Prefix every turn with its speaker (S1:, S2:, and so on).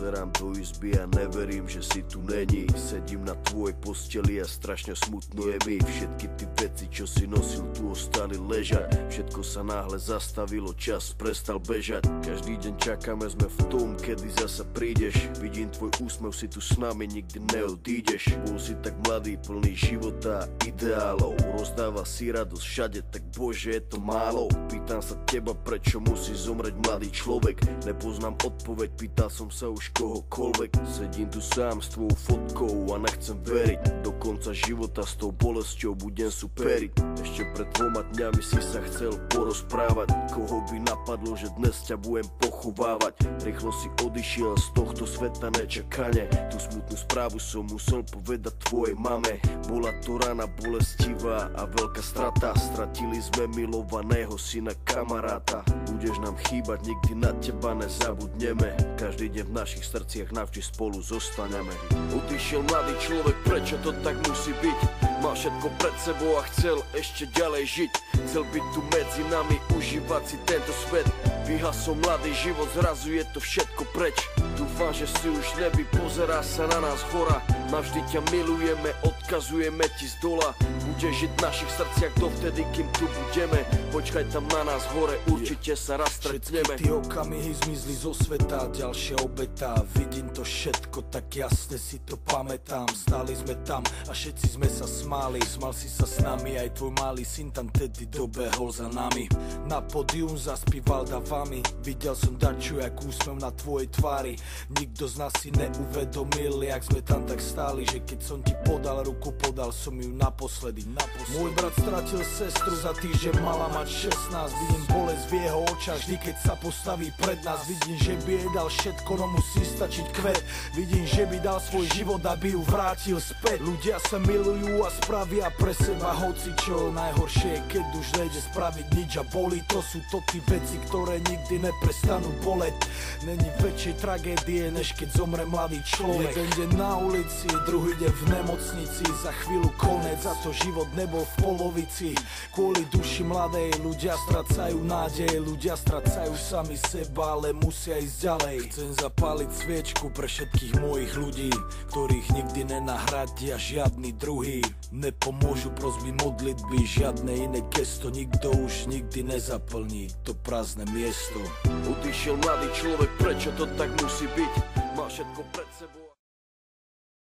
S1: Pozerám do izby a neverím, že si tu není. Sedím na tvojej posteli a strašne smutno je mi. Všetky ty veci, čo si nosil, tu ostali ležať. Všetko sa náhle zastavilo, čas prestal bežať. Každý deň čakáme, sme v tom, kedy zasa prídeš. Vidím tvoj úsmev, si tu s nami, nikdy neodídeš. Bol si tak mladý, plný života a ideálov. Rozdáva si radosť všade, tak bože, je to málo. Pýtam sa teba, prečo musí zomrieť mladý človek. Nepoznám odpoveď, pýtal som sa už kohokoľvek. Sedím tu sám s tvojou fotkou a nechcem veriť. Do konca života s tou bolesťou budem superiť. Ešte pred 2 dňami si sa chcel porozprávať. Koho by napadlo, že dnes ťa budem pochovávať. Rýchlo si odišiel z tohto sveta nečakane. Tú smutnú správu som musel povedať tvojej mame. Bola to rana bolestivá a veľká strata. Stratili sme milovaného syna, kamaráta. Budeš nám chýbať, nikdy na teba nezabudneme. Každý deň v našich srdciach navždy spolu zostaneme. Odišiel mladý človek, prečo to tak musí byť? Mal všetko pred sebou a chcel ešte ďalej žiť. Chcel byť tu medzi nami, užívať si tento svet. Vyhasol mladý život, zrazu je to všetko preč. Dúfam, že si už neby, pozerá sa na nás hora. Navždy ťa milujeme, odkazujeme ti z dola. Budeš žiť v našich srdciach dovtedy, kým tu budeme. Počkaj tam na nás hore, určite sa raz stretneme.
S2: Všetky tie okamihy zmizli zo sveta, ďalšia obeta. Vidím to všetko, tak jasne si to pamätám. Stáli sme tam a všetci sme sa smáli. Smal si sa s nami, aj tvoj malý syn tam tedy dobehol za nami. Na pódium zaspíval davami. Videl som daču, jak úsmev na tvojej tvári. Nikto z nás si neuvedomil, jak sme tam tak stáli, že keď som ti podal ruku, podal som ju naposledy. Môj brat stratil sestru, za týždeň mala mať 16. Vidím bolesť v jeho očách, vždy keď sa postaví pred nás. Vidím, že by jej dal všetko, no musí stačiť kvet. Vidím, že by dal svoj život, aby ju vrátil späť. Ľudia sa milujú a spravia pre seba hocičo. Najhoršie je, keď už nejde spraviť nič a bolí. To sú to tí veci, ktoré nikdy neprestanú boleť. Není väčšej tragédie, než keď zomre mladý človek. Jeden deň na ulici, druhý deň v nemocnici. Za chvíľu konec, za to život nebol v polovici. Kvôli duši mladej ľudia stracajú nádej. Ľudia stracajú sami seba, ale musia ísť ďalej. Chcem zapáliť sviečku pre všetkých mojich ľudí, ktorých nikdy nenahradia žiadny druhý. Nepomôžu prosby, modlitby, žiadne iné gesto. Nikto už nikdy nezaplní to prázdne miesto.
S1: Odišiel mladý človek, prečo to tak musí byť? Mal všetko pred sebou.